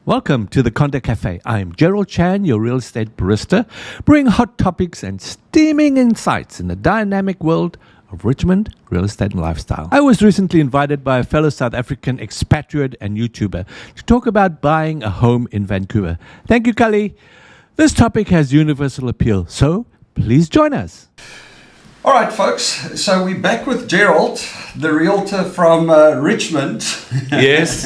Welcome to the Contact Cafe. I'm Gerald Chan, your real estate barista, bringing hot topics and steaming insights in the dynamic world of Richmond real estate and lifestyle. I was recently invited by a fellow South African expatriate and YouTuber to talk about buying a home in Vancouver. Thank you, Callie. This topic has universal appeal, so please join us. All right, folks. So we're back with Gerald, the realtor from Richmond. Yes.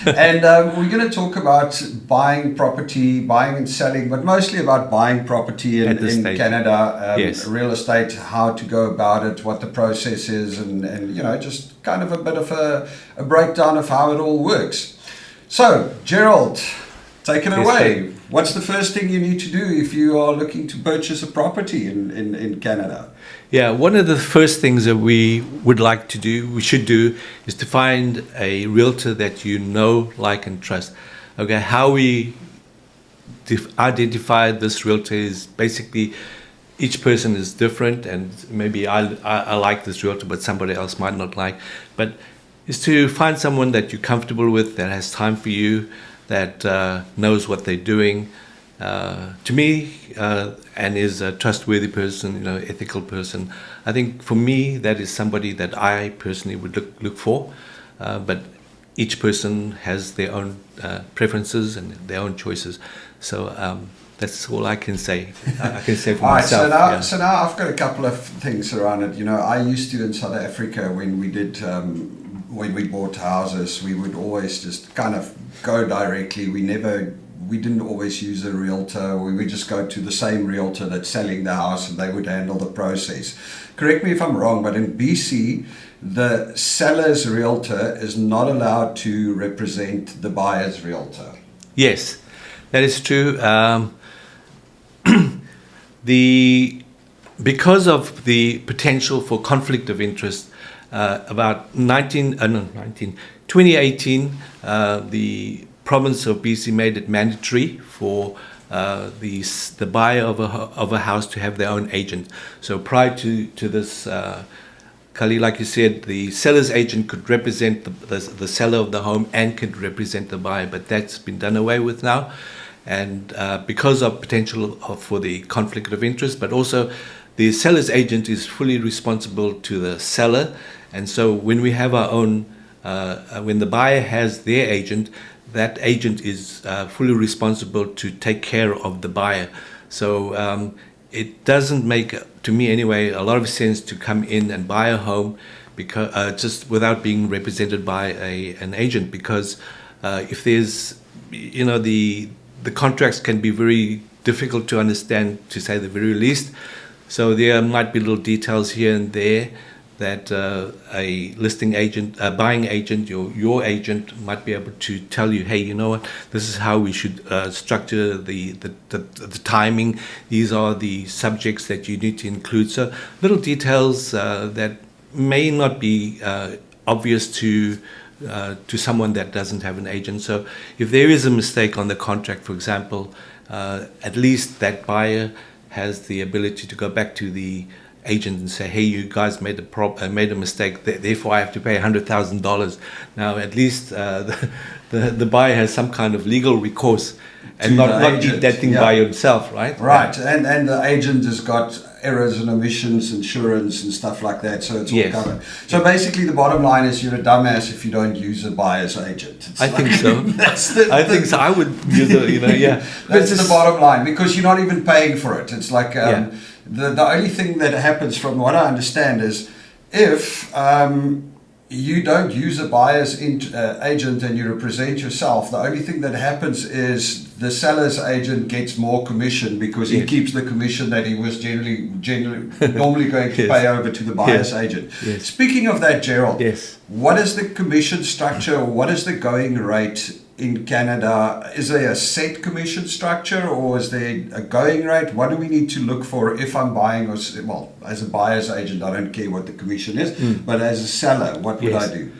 And we're going to talk about buying property, buying and selling, but mostly about buying property in Canada, yes. Real estate, how to go about it, what the process is, and you know, just kind of a bit of a breakdown of how it all works. So, Gerald, take it away. What's the first thing you need to do if you are looking to purchase a property in Canada? Yeah, one of the first things that we should do, is to find a realtor that you know, like, and trust. Okay, how we identify this realtor is basically each person is different, and maybe I like this realtor, but somebody else might not like. But is to find someone that you're comfortable with, that has time for you, that knows what they're doing. To me, and is a trustworthy person, you know, ethical person. I think for me, that is somebody that I personally would look for. But each person has their own preferences and their own choices. So that's all I can say. I can say for myself. Right, so now I've got a couple of things around it. You know, I used to in South Africa when we did. When we bought houses, we would always just kind of go directly. We didn't always use a realtor. We would just go to the same realtor that's selling the house and they would handle the process. Correct me if I'm wrong, but in BC, the seller's realtor is not allowed to represent the buyer's realtor. Yes, that is true. Because of the potential for conflict of interest, about 2018, the province of BC made it mandatory for the buyer of a house to have their own agent. So prior to this, Callie, like you said, the seller's agent could represent the seller of the home and could represent the buyer, but that's been done away with now. And because of potential for the conflict of interest, but also the seller's agent is fully responsible to the seller. And so when we have our own, when the buyer has their agent, that agent is fully responsible to take care of the buyer. So it doesn't make, to me anyway, a lot of sense to come in and buy a home because just without being represented by an agent. Because if there's, you know, the contracts can be very difficult to understand, to say the very least. So there might be little details here and there that a listing agent, a buying agent, your agent might be able to tell you, hey, you know what, this is how we should structure the timing. These are the subjects that you need to include. So little details that may not be obvious to someone that doesn't have an agent. So if there is a mistake on the contract, for example, at least that buyer has the ability to go back to the agent and say, hey, you guys made a mistake, therefore I have to pay $100,000. Now at least the buyer has some kind of legal recourse and not eat that thing by himself, right? Right, and the agent has got errors and omissions, insurance and stuff like that, so it's all covered. So basically the bottom line is you're a dumbass if you don't use a buyer's agent. I think so. I think so. I would use a, you know, yeah. That's the bottom line, because you're not even paying for it. It's like the only thing that happens, from what I understand, is if you don't use a buyer's agent and you represent yourself, the only thing that happens is the seller's agent gets more commission because he keeps the commission that he was normally going to pay over to the buyer's agent. Yes. Speaking of that, Gerald, yes. What is the commission structure, or what is the going rate in Canada? Is there a set commission structure, or is there a going rate? What do we need to look for if I'm buying, or, well, as a buyer's agent, I don't care what the commission is, but as a seller, what would I do?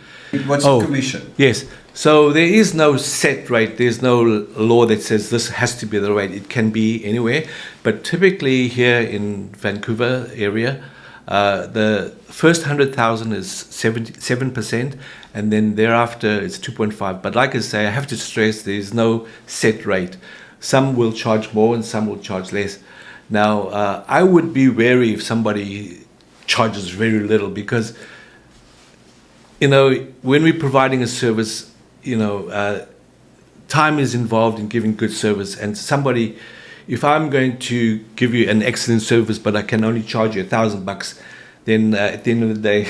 What's the commission? Yes. So there is no set rate. There's no law that says this has to be the rate. It can be anywhere. But typically here in Vancouver area, the first 100,000 is 7%, and then thereafter it's 2.5. But like I say, I have to stress there's no set rate. Some will charge more and some will charge less. Now, I would be wary if somebody charges very little, because, you know, when we're providing a service, you know, time is involved in giving good service. And somebody, if I'm going to give you an excellent service, but I can only charge you $1,000, then at the end of the day,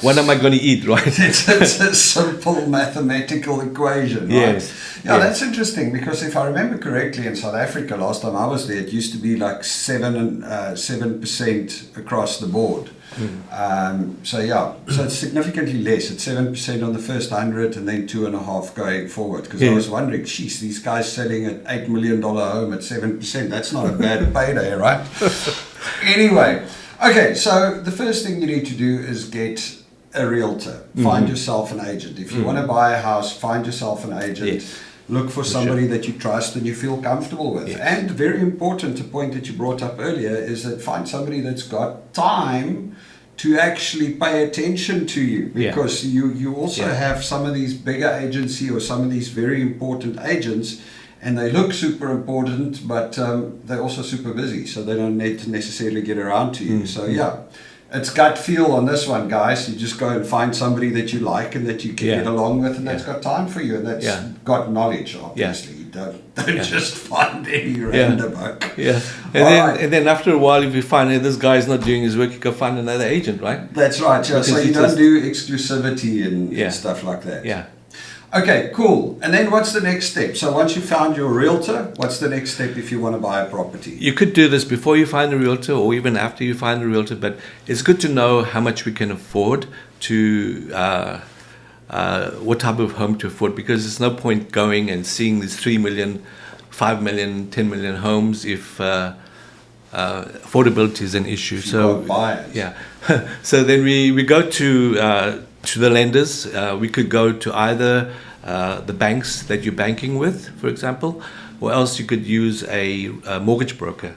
what am I going to eat, right? It's a simple mathematical equation, right? Yes. Yeah, yes. That's interesting, because if I remember correctly, in South Africa last time I was there, it used to be like 7% across the board. So it's significantly less. It's 7% on the first 100, and then 2.5% going forward. Because I was wondering, geez, these guys selling an $8 million home at 7%, that's not a bad payday, right? Anyway, okay, so the first thing you need to do is get a realtor. Find yourself an agent. If you want to buy a house, find yourself an agent. Yes. Look for somebody that you trust and you feel comfortable with. Yes. And very important, a point that you brought up earlier, is that find somebody that's got time to actually pay attention to you, because you also have some of these bigger agency or some of these very important agents, and they look super important, but they're also super busy, so they don't need to necessarily get around to you. So it's gut feel on this one, guys. You just go and find somebody that you like and that you can get along with, and that's got time for you, and that's got knowledge, obviously. Don't just find any random oak. Yeah. And then after a while, if you find that this guy's not doing his work, you can find another agent, right? That's right. Yeah. So you don't do exclusivity and stuff like that. Yeah. Okay, cool. And then what's the next step? So once you found your realtor, what's the next step if you want to buy a property? You could do this before you find a realtor, or even after you find a realtor, but it's good to know how much we can afford to, what type of home to afford, because there's no point going and seeing these 3 million, 5 million, 10 million homes if affordability is an issue. So buyers. Yeah. So then we go to the lenders. We could go to either the banks that you're banking with, for example, or else you could use a mortgage broker.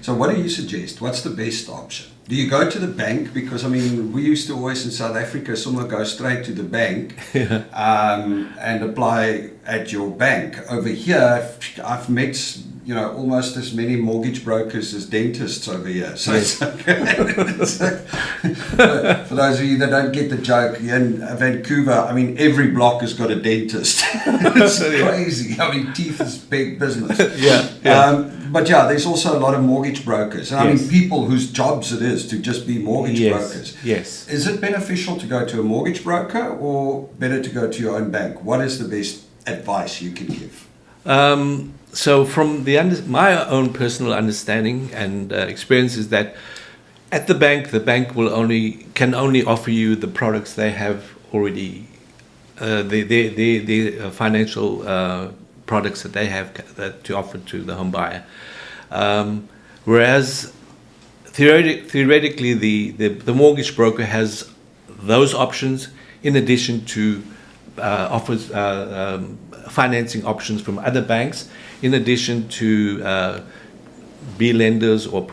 So what do you suggest? What's the best option? Do you go to the bank? Because, I mean, we used to always in South Africa, someone go straight to the bank and apply at your bank. Over here, I've met, you know, almost as many mortgage brokers as dentists over here. So it's okay. For those of you that don't get the joke, in Vancouver, I mean, every block has got a dentist. It's crazy. I mean, teeth is big business. But there's also a lot of mortgage brokers. And I mean, people whose jobs it is to just be mortgage brokers. Yes. Is it beneficial to go to a mortgage broker, or better to go to your own bank? What is the best advice you can give? So from my own personal understanding and experience is that at the bank can only offer you the products they have already, the financial products that they have to offer to the home buyer. Whereas theoretically the mortgage broker has those options in addition to offers financing options from other banks, in addition to B lenders or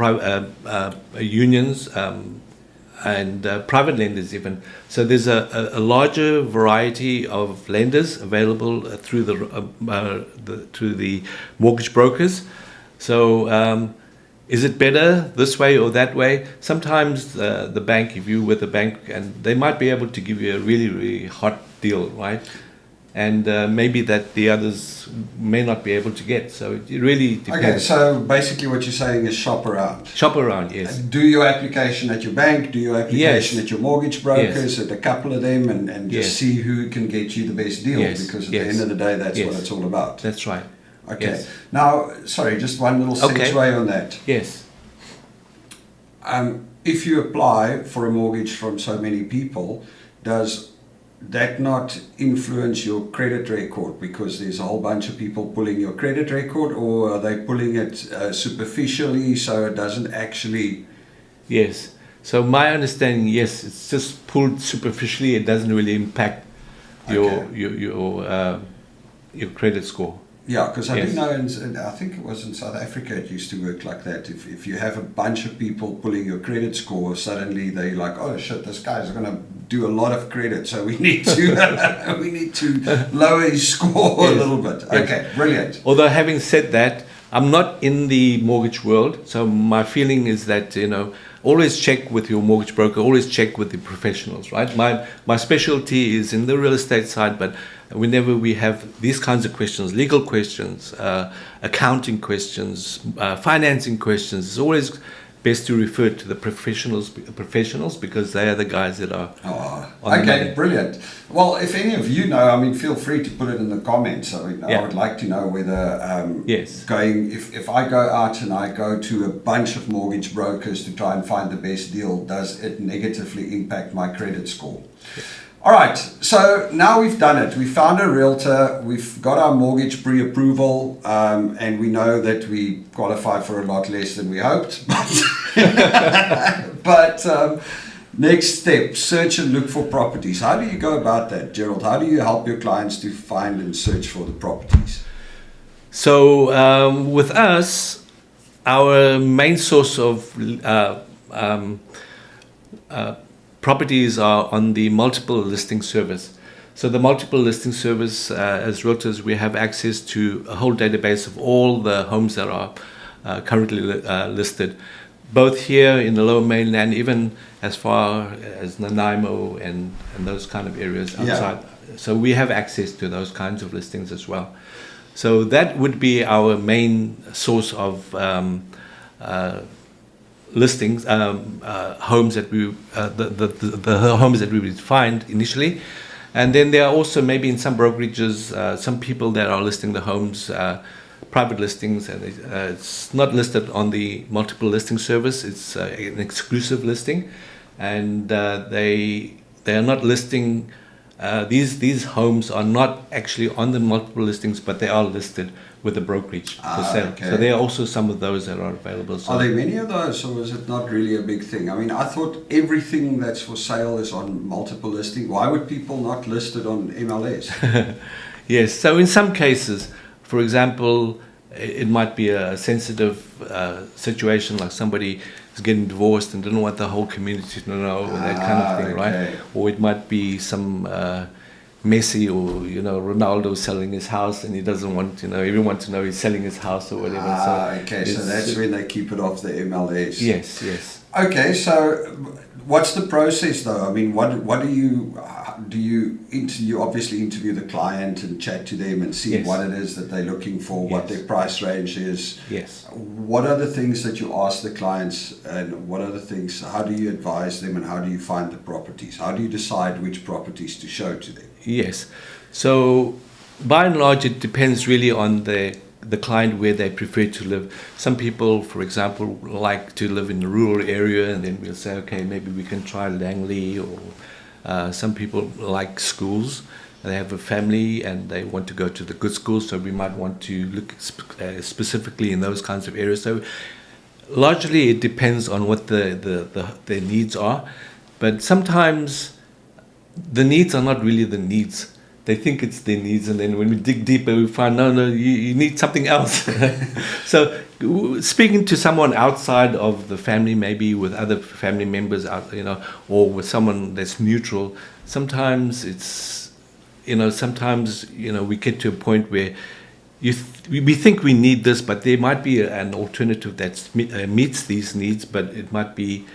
unions and private lenders even. So there's a larger variety of lenders available through the mortgage brokers. So is it better this way or that way? Sometimes the bank, if you're with a bank, and they might be able to give you a really, really hot deal, right? And maybe that the others may not be able to get. So it really depends. Okay, so basically what you're saying is shop around. Shop around, yes. Do your application at your bank, do your application at your mortgage brokers, at a couple of them, and just see who can get you the best deal, because at the end of the day, that's what it's all about. That's right. Okay. Yes. Now, sorry, just one little segue on that. Yes. If you apply for a mortgage from so many people, does that not influence your credit record, because there's a whole bunch of people pulling your credit record, or are they pulling it superficially so it doesn't actually? Yes. So my understanding, yes, it's just pulled superficially. It doesn't really impact your credit score. Yeah, because I do know, I think it was in South Africa, it used to work like that. If you have a bunch of people pulling your credit score, suddenly they're like, oh shit, this guy's going to do a lot of credit, so we need to we need to lower his score a little bit. Okay, brilliant. Although having said that, I'm not in the mortgage world, so my feeling is that, always check with your mortgage broker, always check with the professionals, right? My specialty is in the real estate side, but whenever we have these kinds of questions, legal questions, accounting questions, financing questions, it's always best to refer to the professionals because they are the guys that are on the money. Brilliant. Well, if any of you know, I mean, feel free to put it in the comments. I mean, I would like to know whether if I go out and I go to a bunch of mortgage brokers to try and find the best deal, does it negatively impact my credit score? Yes. All right, so now we've done it. We found a realtor, we've got our mortgage pre-approval, and we know that we qualify for a lot less than we hoped. But next step, search and look for properties. How do you go about that, Gerald? How do you help your clients to find and search for the properties? So with us, our main source of properties are on the multiple listing service. So the multiple listing service, as realtors, we have access to a whole database of all the homes that are currently listed, both here in the Lower Mainland, even as far as Nanaimo and those kind of areas outside. Yeah. So we have access to those kinds of listings as well. So that would be our main source of listings, homes that we the homes that we would find initially, and then there are also maybe in some brokerages some people that are listing the homes, private listings, and it's not listed on the multiple listing service. It's an exclusive listing, and they are not listing. These homes are not actually on the multiple listings, but they are listed with the brokerage for sale. Okay. So there are also some of those that are available. So are there many of those, or is it not really a big thing? I mean, I thought everything that's for sale is on multiple listing. Why would people not list it on MLS? Yes, so in some cases, for example, it might be a sensitive situation, like somebody is getting divorced and don't want the whole community to know, and that kind of thing, right? Or it might be some Messi or Ronaldo selling his house, and he doesn't want everyone to know he's selling his house or whatever. So that's when they keep it off the MLS. Yes. Okay, so what's the process though? I mean, what do you obviously interview the client and chat to them and see what it is that they're looking for, what their price range is. Yes. What are the things that you ask the clients, and what are the things, how do you advise them, and how do you find the properties? How do you decide which properties to show to them? Yes. So by and large, it depends really on the client where they prefer to live. Some people, for example, like to live in a rural area, and then we'll say, okay, maybe we can try Langley. Or some people like schools. They have a family and they want to go to the good schools, so we might want to look specifically in those kinds of areas. So largely it depends on what their needs are, but sometimes the needs are not really the needs. They think it's their needs, and then when we dig deeper, we find, no, you need something else. So speaking to someone outside of the family, maybe with other family members, or with someone that's neutral, sometimes it's, we get to a point where we think we need this, but there might be an alternative that meets these needs, but it might be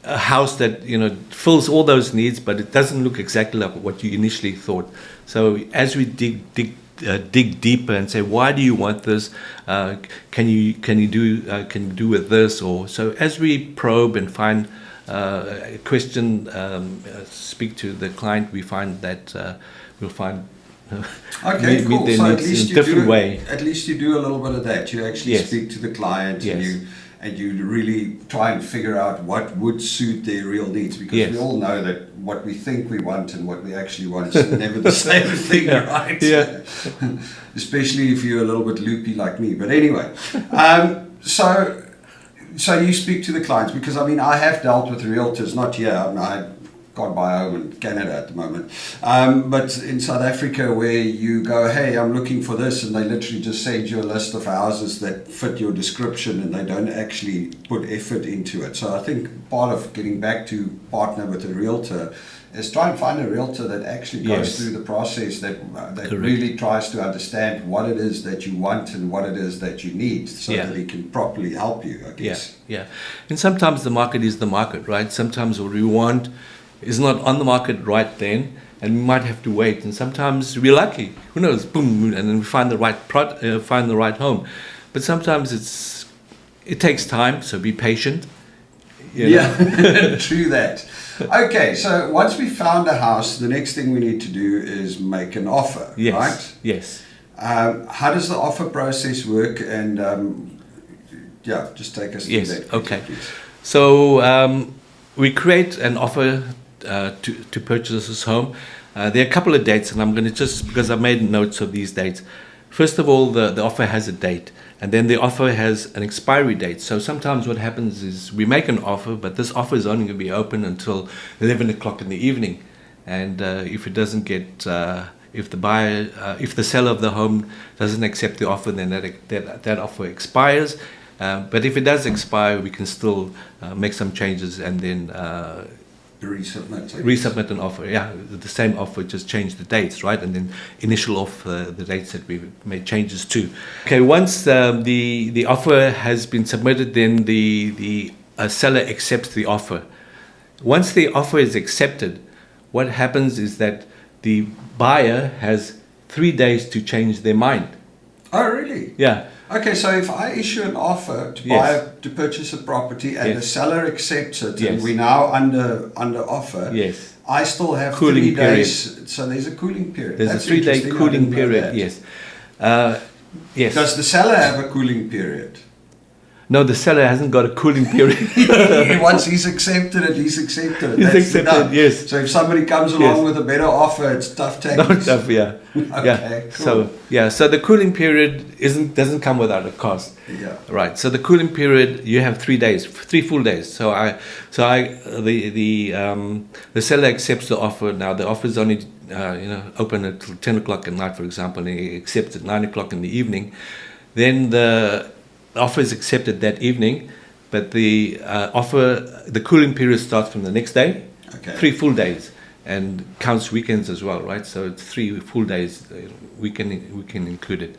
a house that fills all those needs, but it doesn't look exactly like what you initially thought. So as we dig deeper and say, why do you want this? Can you do with this? Or so as we probe and find a question, speak to the client, we find that we'll find cool. Their so needs at least in a different way. At least you do a little bit of that. You actually speak to the client, and you really try and figure out what would suit their real needs, because we all know that what we think we want and what we actually want is never the same thing, right? Yeah. Especially if you're a little bit loopy like me. But anyway, so you speak to the clients, because I mean, I have dealt with realtors, not here. I've can't buy a home in Canada at the moment. But in South Africa, where you go, hey, I'm looking for this, and they literally just send you a list of houses that fit your description, and they don't actually put effort into it. So I think part of getting back to partner with a realtor is try and find a realtor that actually goes through the process, that really tries to understand what it is that you want and what it is that you need, so that he can properly help you, I guess. Yeah. And sometimes the market is the market, right? Sometimes what we want is not on the market right then, and we might have to wait. And sometimes we're lucky, who knows, boom, and then we find the right home. But sometimes it takes time, so be patient. True that. Okay, so once we found a house, the next thing we need to do is make an offer, right? Yes. How does the offer process work? And just take us through that. Okay. Please. So we create an offer to purchase this home. There are a couple of dates, and I'm going to just, because I've made notes of these dates. First of all, the offer has a date, and then the offer has an expiry date. So sometimes what happens is we make an offer, but this offer is only going to be open until 11 o'clock in the evening. And if it doesn't get, if the seller of the home doesn't accept the offer, then that offer expires. But if it does expire, we can still make some changes and then resubmit an offer. Yeah, the same offer, just change the dates, right? And then initial off the dates that we've made changes to. Okay, once the offer has been submitted, then the seller accepts the offer. Once the offer is accepted, what happens is that the buyer has 3 days to change their mind. Oh, really? Yeah. Okay, so if I issue an offer to purchase a property and the seller accepts it, and we're now under offer, I still have cooling 3 days. So there's a cooling period. There's a 3-day cooling period. Yes. Yes. Does the seller have a cooling period? No, the seller hasn't got a cooling period. Once he's accepted it, he's accepted it. He's accepted, yes. So if somebody comes along with a better offer, it's tough taking. No, tough, yeah. Okay, cool. So the cooling period doesn't come without a cost. Yeah. Right. So the cooling period, you have 3 days, 3 full days. The seller accepts the offer. Now the offer is only open until 10 o'clock at night, for example, and he accepts at 9 o'clock in the evening. Then the offer is accepted that evening, but the cooling period starts from the next day. Okay. 3 full days, and counts weekends as well, right? So it's 3 full days. We can include it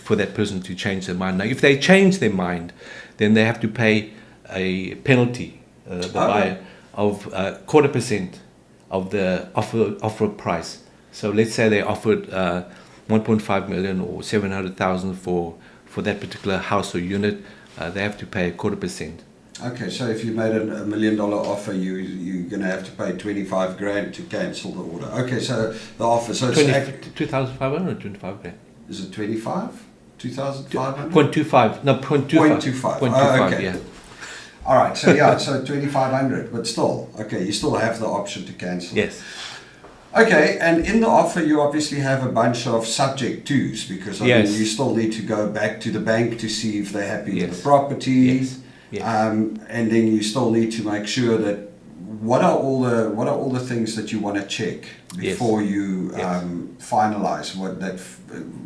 for that person to change their mind. Now, if they change their mind, then they have to pay a penalty, the buyer, of 0.25% of the offer price. So let's say they offered 1.5 million or 700,000 for that particular house or unit, they have to pay 0.25%. Okay, so if you made a $1 million offer, you're going to have to pay 25 grand to cancel the order. Okay, so the offer, so it's 2,500 or 25 grand? Is it 25? 2,500? 0.25. No, 0.25. 0.25. Okay. Yeah. All right, so so 2,500, but still, okay, you still have the option to cancel. Yes. Okay, and in the offer you obviously have a bunch of subject tos, because I mean, you still need to go back to the bank to see if they're happy with the property. Yes. Yes. And then you still need to make sure that what are all the things that you want to check before you finalize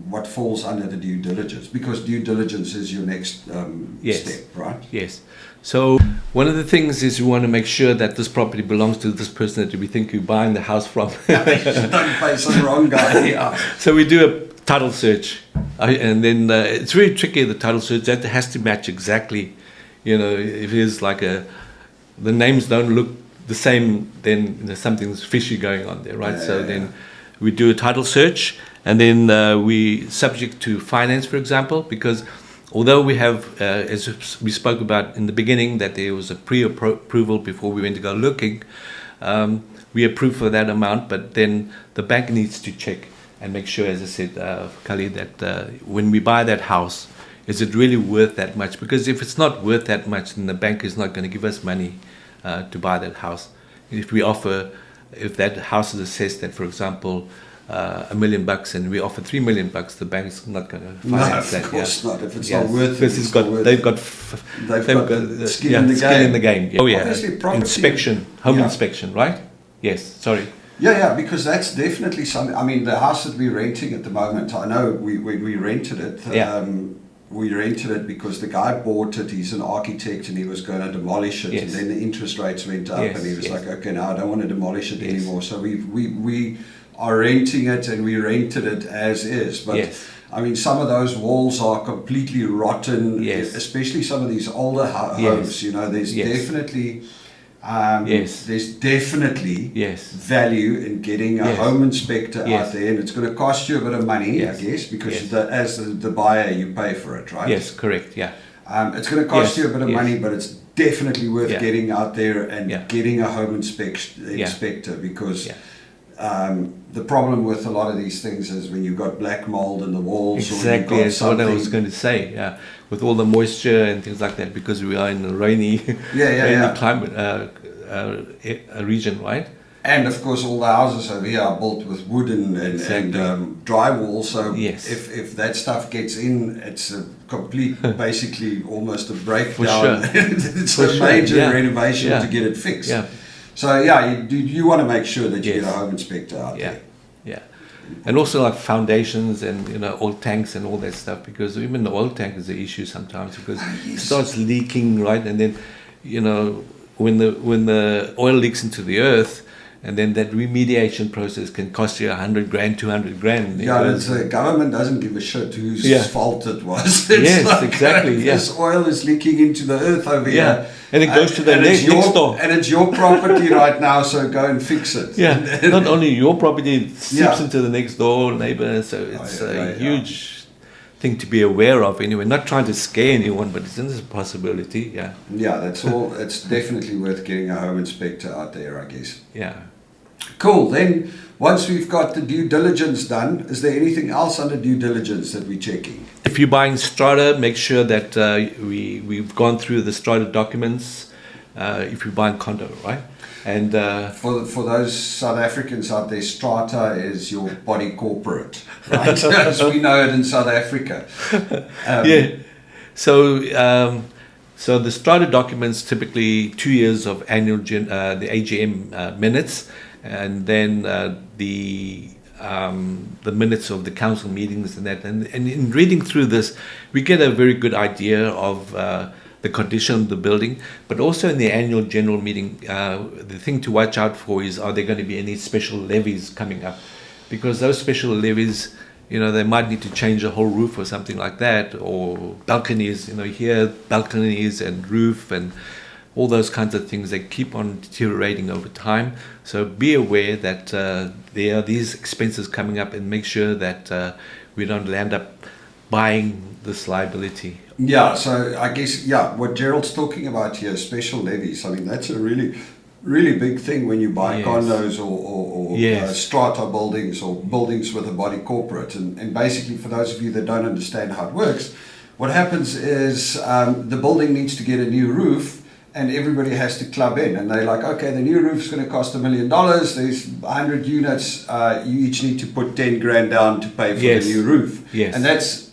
what falls under the due diligence, because due diligence is your next step, right? Yes. So one of the things is we want to make sure that this property belongs to this person that we think we're buying the house from. Don't pay some wrong guy. So we do a title search, and then it's really tricky, the title search. That has to match exactly, if it's like the names don't look the same, then there's something's fishy going on there, right? Then we do a title search, and then we subject to finance, for example, because although we have, as we spoke about in the beginning, that there was a pre-approval before we went to go looking, we approve for that amount, but then the bank needs to check and make sure, as I said, Callie, that when we buy that house, is it really worth that much? Because if it's not worth that much, then the bank is not going to give us money to buy that house. If that house is assessed at, for example, $1 million, and we offer $3 million, the bank's not going to finance that. No, of course not. If it's not worth it, they've got skin in the game. Oh yeah, Obviously, inspection, home inspection, right? Yes, sorry. Yeah, because that's definitely something. I mean, the house that we're renting at the moment, I know when we rented it, Yeah. we rented it because the guy bought it. He's an architect and he was going to demolish it. Yes. And then the interest rates went up, Yes, and he was yes. like, okay, now I don't want to demolish it Yes. anymore. So we are renting it, and we rented it as is. But Yes. I mean, some of those walls are completely rotten, Yes. especially some of these older homes. Yes. You know, there's Yes. definitely. Yes. There's definitely Yes. value in getting a Yes. home inspector Yes. out there, and it's going to cost you a bit of money, Yes. I guess, because Yes. as the buyer, you pay for it, right? Yes, correct, yeah. It's going to cost Yes. you a bit of Yes. money, but it's definitely worth Yeah. getting out there and Yeah. getting a home inspector, because Yeah. the problem with a lot of these things is when you've got black mold in the walls, Exactly, or you've got that's what I was something. going to say. Yeah, with all the moisture and things like that, because we are in a rainy, rainy climate region, right? And of course, all the houses over here are built with wood and Exactly. drywall. So Yes. if that stuff gets in, it's a complete, basically almost a breakdown. For sure. It's For a sure, major yeah. renovation Yeah. to get it fixed. Yeah. So yeah, you want to make sure that you Yes. get a home inspector out Yeah, there. yeah. And also like foundations and, you know, oil tanks and all that stuff, because even the oil tank is an issue sometimes, because it starts leaking, right? And then, you know, when the oil leaks into the earth, and then that remediation process can cost you 100 grand, 200 grand. Yeah, the government doesn't give a shit whose Yeah. fault it was. Yes, exactly, yeah. This oil is leaking into the earth over Yeah. here. And it goes to the and it's next door. And it's your property right now, so go and fix it. Yeah, not only your property, it seeps Yeah. into the next door neighbor, so it's yeah, a huge thing to be aware of anyway. Not trying to scare anyone, but it's a possibility, yeah. Yeah, that's all. It's definitely worth getting a home inspector out there, I guess. Yeah. Cool. Then, once we've got the due diligence done, is there anything else under due diligence that we're checking? If you're buying strata, make sure that we've gone through the strata documents. If you're buying condo, right? And For those South Africans out there, strata is your body corporate, right? As we know it in South Africa. yeah. So the strata documents, typically 2 years of annual the AGM minutes, and then the minutes of the council meetings and that. And in reading through this, we get a very good idea of the condition of the building, but also in the annual general meeting, the thing to watch out for is, are there going to be any special levies coming up? Because those special levies, you know, they might need to change the whole roof or something like that, or balconies, you know, here, balconies and roof and all those kinds of things, they keep on deteriorating over time. So be aware that there are these expenses coming up, and make sure that we don't land up buying this liability. Yeah, so I guess, yeah, what Gerald's talking about here, special levies, I mean, that's a really big thing when you buy Yes. condos or Yes. strata buildings or buildings with a body corporate. And basically, for those of you that don't understand how it works, what happens is the building needs to get a new roof, and everybody has to club in, and they're like, okay, the new roof's going to cost $1 million. There's 100 units. You each need to put 10 grand down to pay for Yes. the new roof. Yes. And that's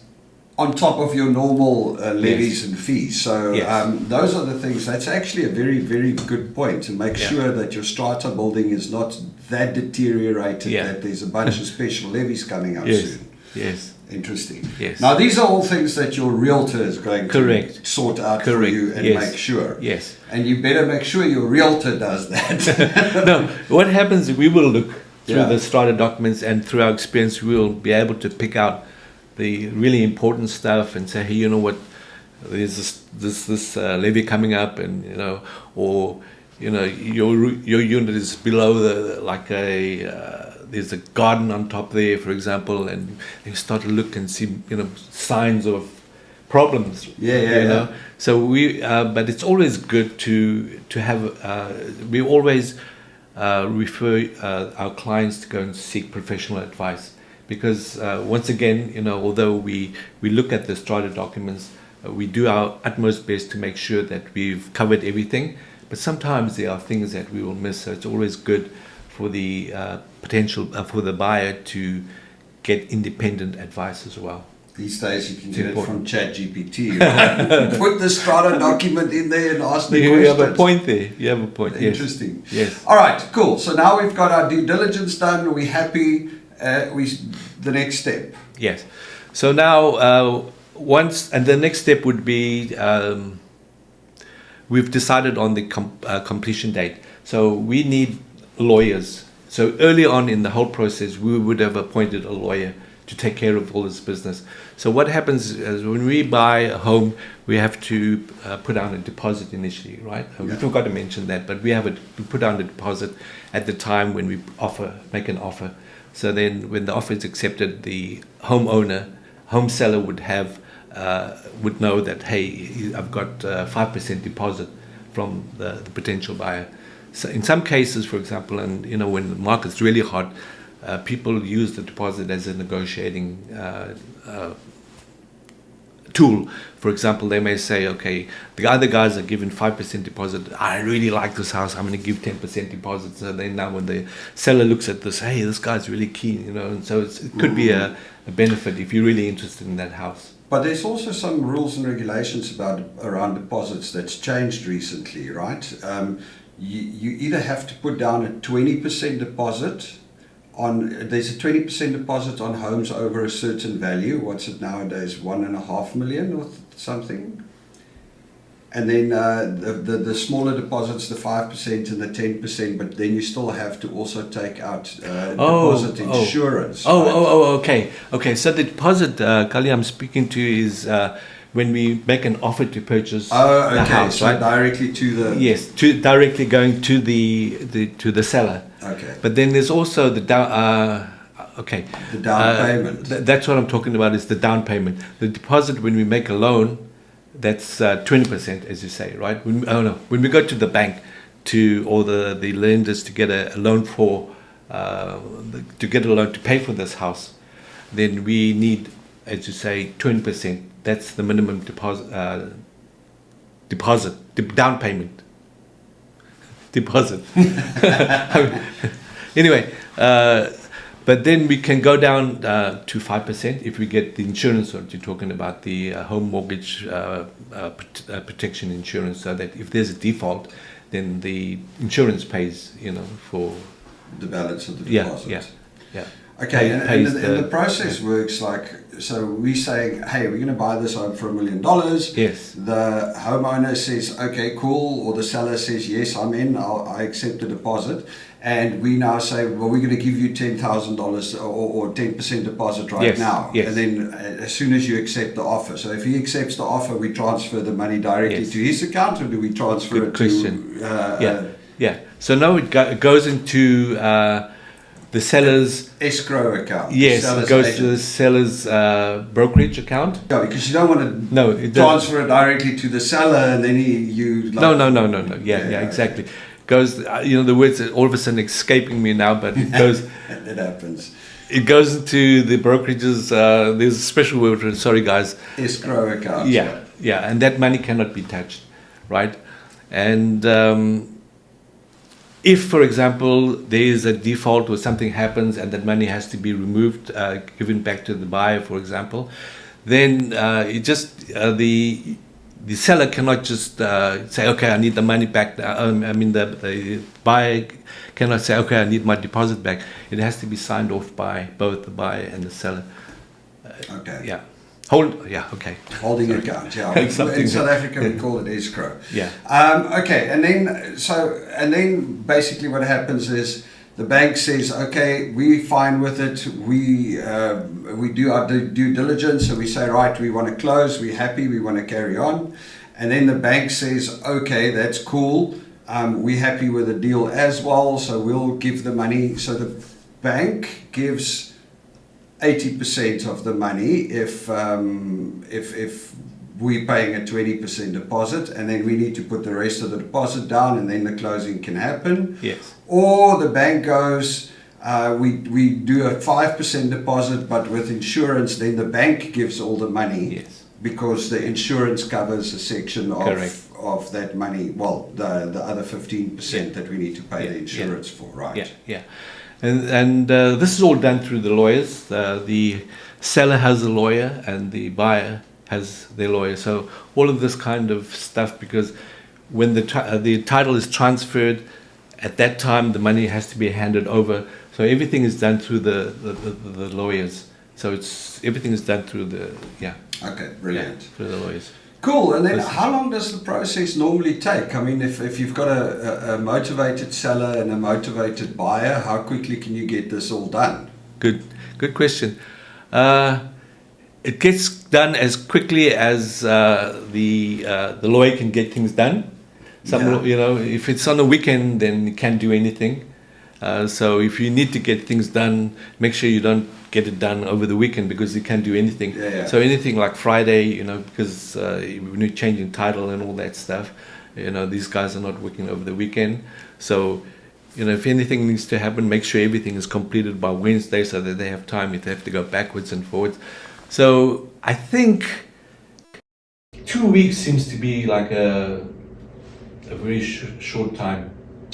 on top of your normal levies Yes. and fees. So Yes. those are the things. That's actually a very, very good point, to make Yeah. sure that your strata building is not that deteriorated Yeah. that there's a bunch of special levies coming up Yes. soon. Yes. Interesting. Yes. Now, these are all things that your realtor is going Correct. to sort out for Correct. you and Yes. make sure. Yes. And you better make sure your realtor does that. No, what happens, we will look through Yeah. the strata documents, and through our experience, we will be able to pick out the really important stuff and say, hey, you know what, there's this levy coming up, and, you know, or, you know, your unit is below there's a garden on top there, for example, and you start to look and see, you know, signs of problems. Yeah. You know, so but it's always good to have. We always refer our clients to go and seek professional advice, because once again, you know, although we look at the strata documents, we do our utmost best to make sure that we've covered everything. But sometimes there are things that we will miss. So it's always good for the potential for the buyer to get independent advice as well. These days you can get it important. from ChatGPT. Put the strata document in there and ask the You questions. have a point there. You have a point. Interesting. Yes. All right, cool. So now we've got our due diligence done. We're happy. The next step. Yes. So now, the next step would be we've decided on the completion date. So we need lawyers. So early on in the whole process, we would have appointed a lawyer to take care of all this business. So what happens is when we buy a home, we have to put down a deposit initially, right? We forgot to mention that, but we put down a deposit at the time when we make an offer. So then when the offer is accepted, the home seller would know that, hey, I've got 5% deposit from the potential buyer. So in some cases, for example, and when the market's really hot, people use the deposit as a negotiating tool. For example, they may say, okay, the other guys are giving 5% deposit. I really like this house. I'm going to give 10% deposit. So then now when the seller looks at this, hey, this guy's really keen, and so it could be a benefit if you're really interested in that house. But there's also some rules and regulations around deposits that's changed recently, right? You either have to put down a 20% deposit there's a 20% deposit on homes over a certain value. What's it nowadays? 1.5 million or something. And then the smaller deposits, the 5% and the 10%, but then you still have to also take out deposit insurance. Okay. So the deposit, Callie, I'm speaking to is when we make an offer to purchase the house, so right? Directly to the directly going to the seller. Okay. But then there's also the down payment. That's what I'm talking about, is the down payment. The deposit when we make a loan, that's 20%, as you say, right? When we go to the bank or the lenders to get a loan to pay for this house, then we need, as you say, 20%. That's the minimum deposit, down payment. Deposit. Anyway, but then we can go down to 5% if we get the insurance, what you're talking about, the home mortgage protection insurance, so that if there's a default, then the insurance pays, for the balance of the deposit. Yeah. Okay, and the process works like, so we're saying, hey, we're going to buy this home for $1 million. Yes. The homeowner says, okay, cool, or the seller says, yes, I'm in, I accept the deposit. And we now say, well, we're going to give you $10,000 or 10% deposit now. Yes. And then as soon as you accept the offer. So if he accepts the offer, we transfer the money directly to his account, or do we transfer it to... Yeah. So now it goes into the seller's... escrow account. Yes, it goes to the seller's brokerage account. Yeah, because you don't want to transfer it directly to the seller and then No. Yeah, exactly. Goes, the words are all of a sudden escaping me now, but it goes... It happens. It goes into the brokerages, there's a special word for it, sorry guys. Escrow account. Yeah, and that money cannot be touched, right? And if, for example, there is a default or something happens and that money has to be removed, given back to the buyer, for example, then the seller cannot just say, okay, I need the money back. The buyer cannot say, okay, I need my deposit back. It has to be signed off by both the buyer and the seller. Okay. Yeah. Holding account. Yeah. In South Africa, we call it escrow. Yeah. Okay. And then basically what happens is the bank says, okay, we're fine with it. We do our due diligence. So we say, right, we want to close. We're happy. We want to carry on. And then the bank says, okay, that's cool. We're happy with the deal as well. So we'll give the money. So the bank gives 80% of the money if we're paying a 20% deposit, and then we need to put the rest of the deposit down, and then the closing can happen. Yes. Or the bank goes, we do a 5% deposit, but with insurance, then the bank gives all the money. Yes. Because the insurance covers a section of that money. Well, the other 15% that we need to pay the insurance for, right? Yeah. And this is all done through the lawyers. The seller has a lawyer and the buyer has their lawyer. So all of this kind of stuff, because when the title is transferred, at that time the money has to be handed over. So everything is done through the lawyers. So everything is done through Okay, brilliant. through the lawyers. Cool. And then how long does the process normally take? I mean, if you've got a motivated seller and a motivated buyer, how quickly can you get this all done? Good question. It gets done as quickly as the lawyer can get things done. If it's on a weekend, then you can't do anything. So if you need to get things done, make sure you don't get it done over the weekend, because you can't do anything. So anything like Friday, because when you're changing title and all that stuff, these guys are not working over the weekend. So if anything needs to happen, make sure everything is completed by Wednesday so that they have time if they have to go backwards and forwards. So I think 2 weeks seems to be like a very short time.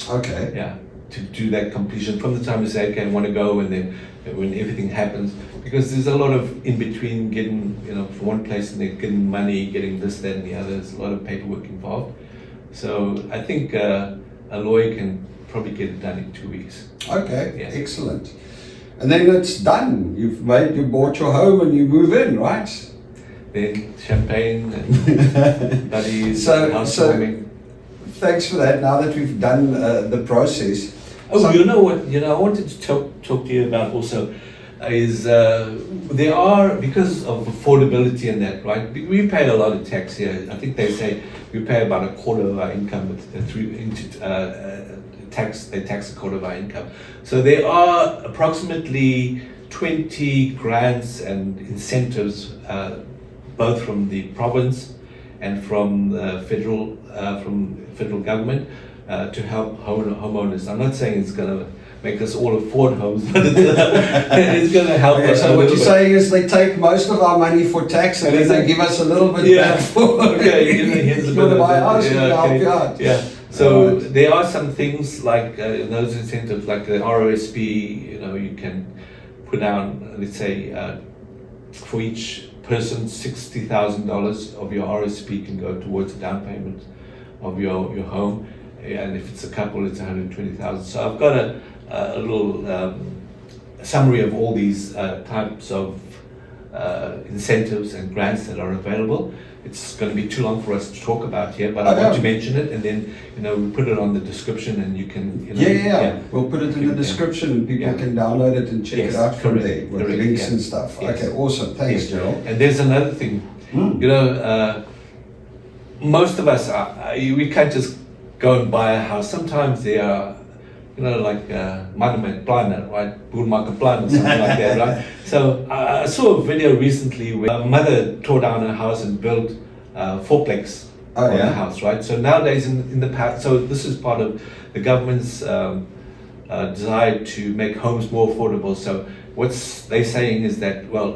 Okay. Yeah, to do that completion from the time you say, okay, I want to go, and then when everything happens, because there's a lot of in between getting, from one place and then getting money, getting this, that, and the other. There's a lot of paperwork involved. So I think a lawyer can probably get it done in 2 weeks. Okay, yeah. Excellent. And then it's done. You bought your home and you move in, right? Then champagne and buddies. So thanks for that. Now that we've done the process. You know what? I wanted to talk to you about also is there are, because of affordability and that, right? We pay a lot of tax here. I think they say we pay about a quarter of our income tax. They tax a quarter of our income. So there are approximately 20 grants and incentives, both from the province and from the federal government, to help homeowners. I'm not saying it's going to make us all afford homes, but it's going to help us. So what you're saying is they take most of our money for tax and then they give us a little bit back for here's you want to buy a house and help you out. Yeah. So there are some things like those incentives, like the ROSP. You can put down, let's say, for each person, $60,000 of your RSP can go towards the down payment of your home, and if it's a couple, it's $120,000. So I've got a little summary of all these types of incentives and grants that are available. It's going to be too long for us to talk about here, but I want to mention it, and then we put it on the description, and you can. We'll put it in the description, and people can download it and check it out from there with links and stuff. Yes. Okay, awesome. Thanks, Gerald. And there's another thing. Most of us we can't just go and buy a house. Sometimes there are, like Manamate right? Boermarke plan or something like that, right? So I saw a video recently where a mother tore down her house and built fourplex on the house, right? So nowadays in the past, so this is part of the government's desire to make homes more affordable. So what's they saying is that, well,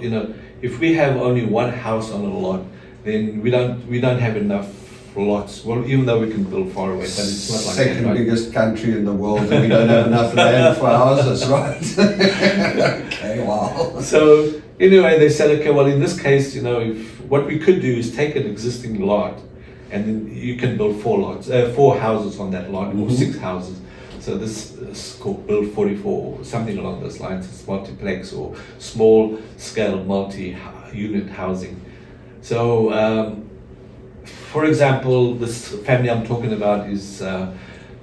if we have only one house on a lot, then we don't have enough lots. Well, even though we can build far away, but it's not like second that, right? biggest country in the world, and we don't have enough land for houses, right? Okay, wow. So anyway, they said, okay, well, in this case, if what we could do is take an existing lot, and then you can build 4 houses on that lot, or 6 houses. So this is called Build 44, or something along those lines. It's multiplex or small scale multi-unit housing. So, for example, this family I'm talking about is the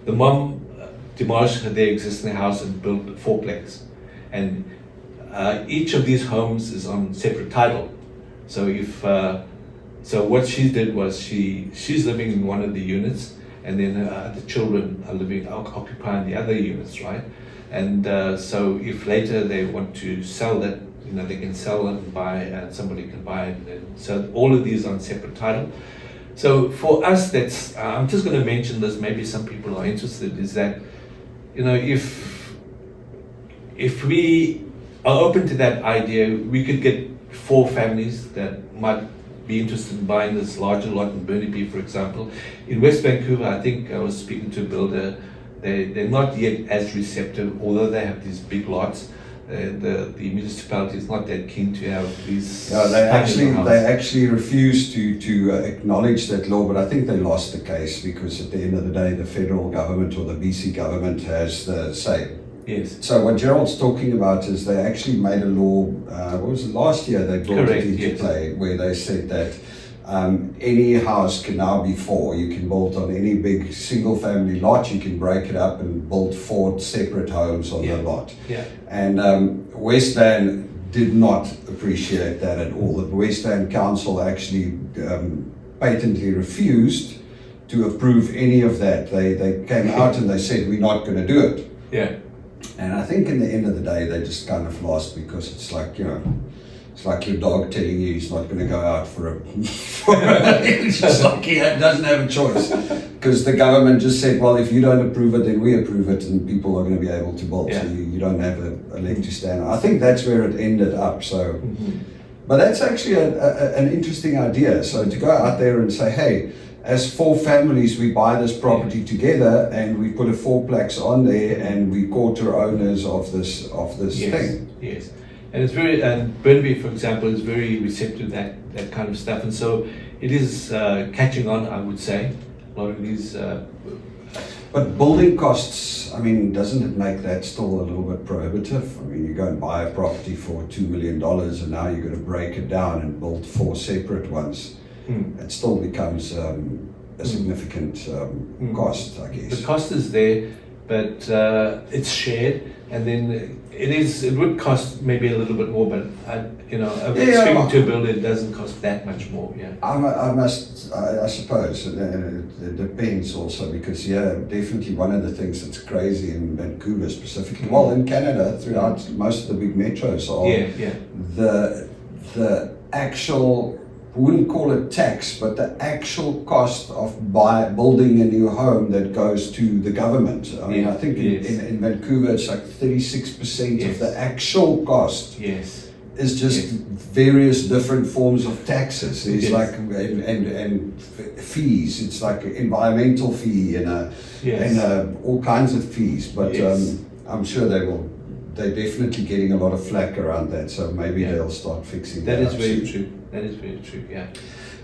mom demolished their existing house and built a fourplex, and each of these homes is on separate title. So so what she did was she's living in one of the units, and then the children are occupying the other units, right? And so if later they want to sell that, they can sell it and buy, and somebody can buy it. And so all of these are on separate title. So for us, that's I'm just going to mention this. Maybe some people are interested. Is that if we are open to that idea, we could get 4 families that might be interested in buying this larger lot in Burnaby, for example. In West Vancouver, I think I was speaking to a builder they're not yet as receptive, although they have these big lots. The municipality is not that keen to have these. Yeah, they actually refuse to acknowledge that law, but I think they lost the case because at the end of the day, the federal government or the BC government has the say. Yes. So what Gerald's talking about is they actually made a law. What was it, last year? They brought Correct, it into yes. play where they said that any house can now be four. You can build on any big single-family lot. You can break it up and build 4 separate homes on the lot. Yeah. And West Van did not appreciate that at all. The West Van Council actually patently refused to approve any of that. They came out and they said, we're not going to do it. Yeah. And I think in the end of the day, they just kind of lost because it's like, it's like your dog telling you he's not going to go out for it's just like he doesn't have a choice. Because the government just said, well, if you don't approve it, then we approve it and people are going to be able to build. Yeah. So you don't have a leg to stand on. I think that's where it ended up. So, but that's actually an interesting idea. So to go out there and say, hey, as 4 families, we buy this property together and we put a 4-plex on there and we quarter owners of this thing. Yes. And it's very, and Burnaby, for example, is very receptive to that kind of stuff. And so it is catching on, I would say. A lot of these. But building costs, I mean, doesn't it make that still a little bit prohibitive? I mean, you go and buy a property for $2 million and now you're going to break it down and build 4 separate ones. It still becomes a significant cost, I guess. The cost is there, but it's shared, and then it would cost maybe a little bit more, but speaking to a builder, it doesn't cost that much more. Yeah. I suppose it depends also because definitely one of the things that's crazy in Vancouver specifically, well, in Canada throughout most of the big metros are the actual. Wouldn't call it tax, but the actual cost of building a new home that goes to the government. I mean, I think in Vancouver it's like 36% of the actual cost is just various different forms of taxes. It's like and fees. It's like an environmental fee and all kinds of fees. But I'm sure they're definitely getting a lot of flack around that. So maybe they'll start fixing that. That is very true. That is very true, yeah.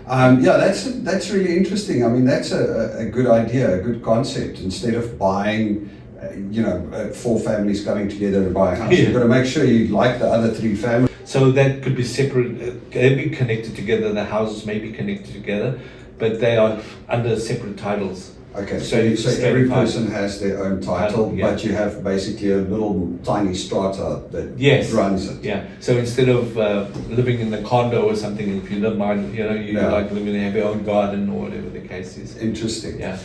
That's really interesting. I mean, that's a good idea, a good concept. Instead of buying, 4 families coming together to buy a house, you've got to make sure you like the other 3 families. So that could be separate, they'd be connected together, the houses may be connected together, but they are under separate titles. Okay, so every person has their own title, but you have basically a little tiny strata that runs it. Yeah, so instead of living in a condo or something, if you don't mind, you like living in your own garden or whatever the case is. Interesting. Yeah.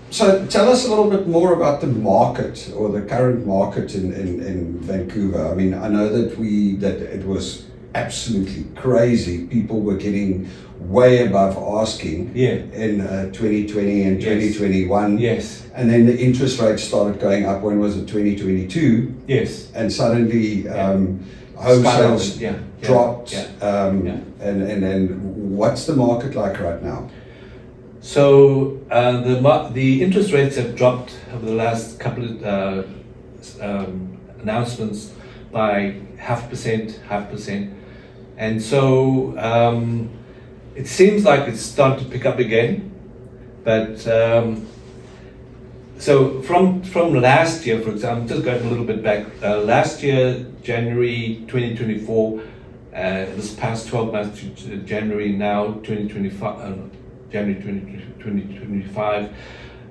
So tell us a little bit more about the market or the current market in Vancouver. I mean, I know that it was absolutely crazy. People were getting way above asking in 2020 and 2021. Yes. And then the interest rates started going up. When was it? 2022. Yes. And suddenly home sales dropped. And then what's the market like right now? So the interest rates have dropped over the last couple of announcements by 0.5%, and so it seems like it's starting to pick up again. But so from last year, for example, just going a little bit back, last year, January 2024, this past 12 months to January now, 2025. January 2025,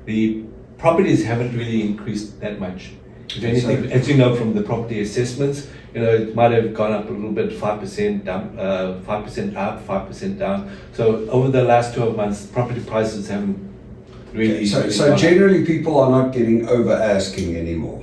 the properties haven't really increased that much. If anything, as you know from the property assessments, it might have gone up a little bit, 5% down, 5% up, 5% down. So over the last 12 months, property prices haven't really. So generally, people are not getting over asking anymore.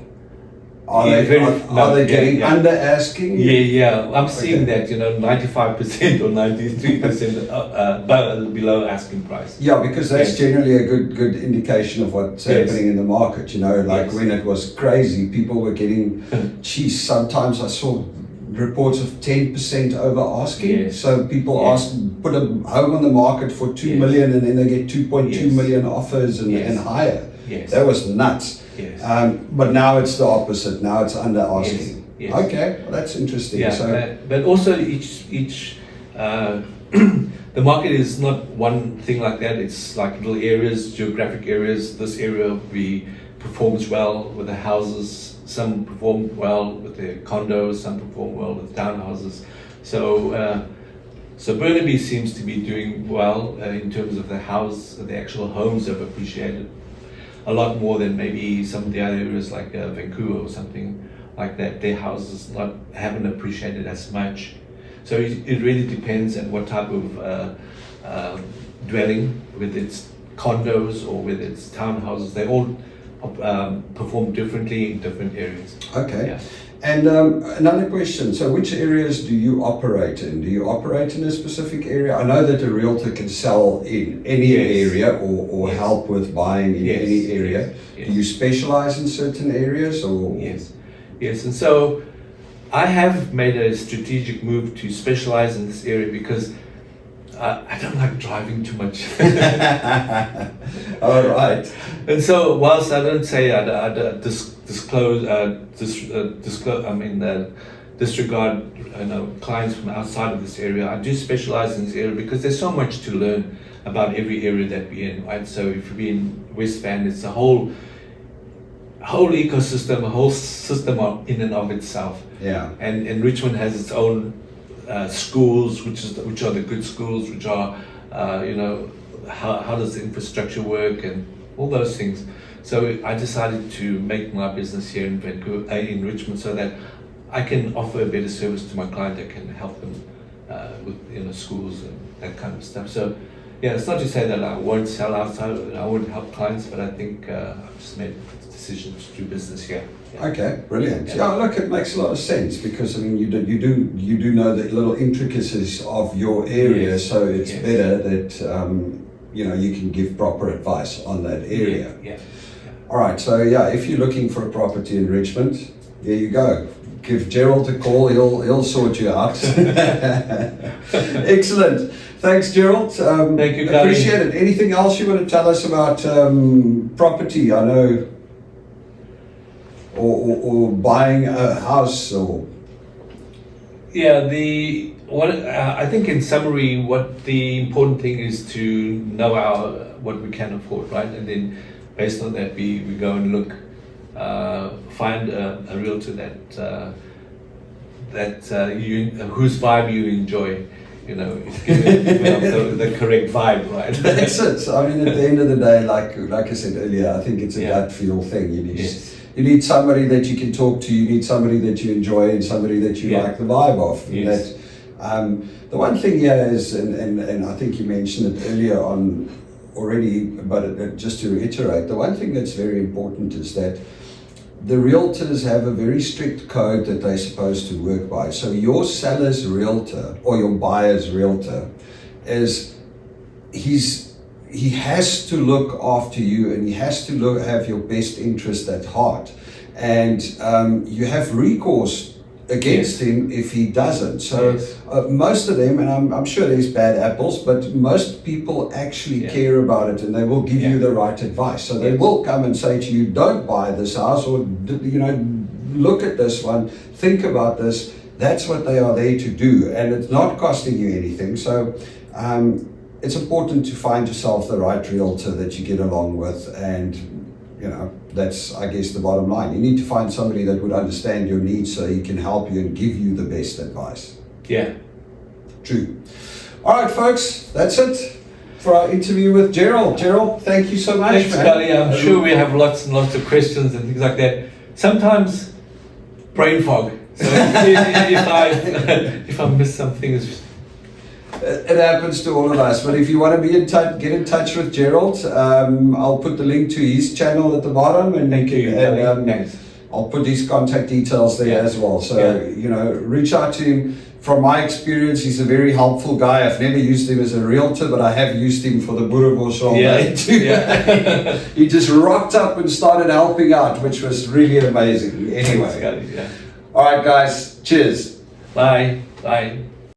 Are they getting under asking? Yeah. I'm seeing that 95% or 93% below asking price. Yeah, because that's generally a good indication of what's happening in the market. When it was crazy, people were getting. Sometimes I saw reports of 10% over asking. Yes. So people put a home on the market for $2 million, and then they get 2.2 million offers and higher. Yes. That was nuts. Yes. But now it's the opposite. Now it's under asking. Yes. Okay, well, that's interesting. Yeah, So, but also each the market is not one thing like that. It's like little areas, geographic areas. This area performs well with the houses. Some perform well with the condos. Some perform well with townhouses. So Burnaby seems to be doing well in terms of the actual homes have appreciated a lot more than maybe some of the other areas like Vancouver or something like that. Their houses haven't appreciated as much. So it really depends on what type of dwelling, whether it's condos or whether it's townhouses. They all perform differently in different areas. okay. Yeah. And another question. So which areas do you operate in? Do you operate in a specific area? I know that a realtor can sell in any Yes. area or Yes. help with buying in Yes. any area. Yes. Do you specialize in certain areas or? Yes, and so I have made a strategic move to specialize in this area because I don't like driving too much. All right. And so, whilst I don't say disregard clients from outside of this area, I do specialize in this area because there's so much to learn about every area that we're in, right? So if you're in West Van, it's a whole ecosystem, a whole system in and of itself. Yeah. And Richmond has its own schools, which are the good schools, which are how does the infrastructure work and all those things. So I decided to make my business here in Vancouver, in Richmond, so that I can offer a better service to my client that can help them with schools and that kind of stuff. So yeah, it's not to say that I won't sell outside, I won't help clients, but I think I've just made the decision to do business here. Yeah. Okay, brilliant. Yeah, look, it makes a lot of sense because I mean you do know the little intricacies of your area, Yes. so it's Yes. better that you can give proper advice on that area. Yeah. All right, so yeah, if you're looking for a property in Richmond, there you go. Give Gerald a call; he'll sort you out. Excellent. Thanks, Gerald. Thank you, Callie. Appreciate it. Anything else you want to tell us about property? I know, or buying a house, or Yeah, I think in summary, what the important thing is to know what we can afford, right? And then based on that, we go and look, find a realtor whose vibe you enjoy. Give it the correct vibe, right? that's it. I mean, at the end of the day, like I said earlier, I think it's a gut feel thing. You need somebody that you can talk to. You need somebody that you enjoy and somebody that you like the vibe of. Yes. The one thing here is, and I think you mentioned it earlier on already, but just to reiterate, the one thing that's very important is that the realtors have a very strict code that they're supposed to work by. So your seller's realtor or your buyer's realtor he has to look after you and he has to have your best interest at heart. And you have recourse against him if he doesn't. So most of them, and I'm sure there's bad apples, but most people actually care about it and they will give you the right advice. So they will come and say to you, don't buy this house, or look at this one, think about this. That's what they are there to do, and it's not costing you anything. So it's important to find yourself the right realtor that you get along with, and that's, I guess, the bottom line. You need to find somebody that would understand your needs so he can help you and give you the best advice. Yeah. True. All right, folks, that's it for our interview with Gerald. Gerald, thank you so much. Thanks, Callie. I'm sure we have lots and lots of questions and things like that. Sometimes brain fog. So if I miss something, it happens to all of us, but if you want to be in touch, get in touch with Gerald. I'll put the link to his channel at the bottom, and I'll put his contact details there as well. So reach out to him. From my experience, he's a very helpful guy. I've never used him as a realtor, but I have used him for the Boerewors all day too. He just rocked up and started helping out, which was really amazing. Anyway, all right, guys. Cheers. Bye.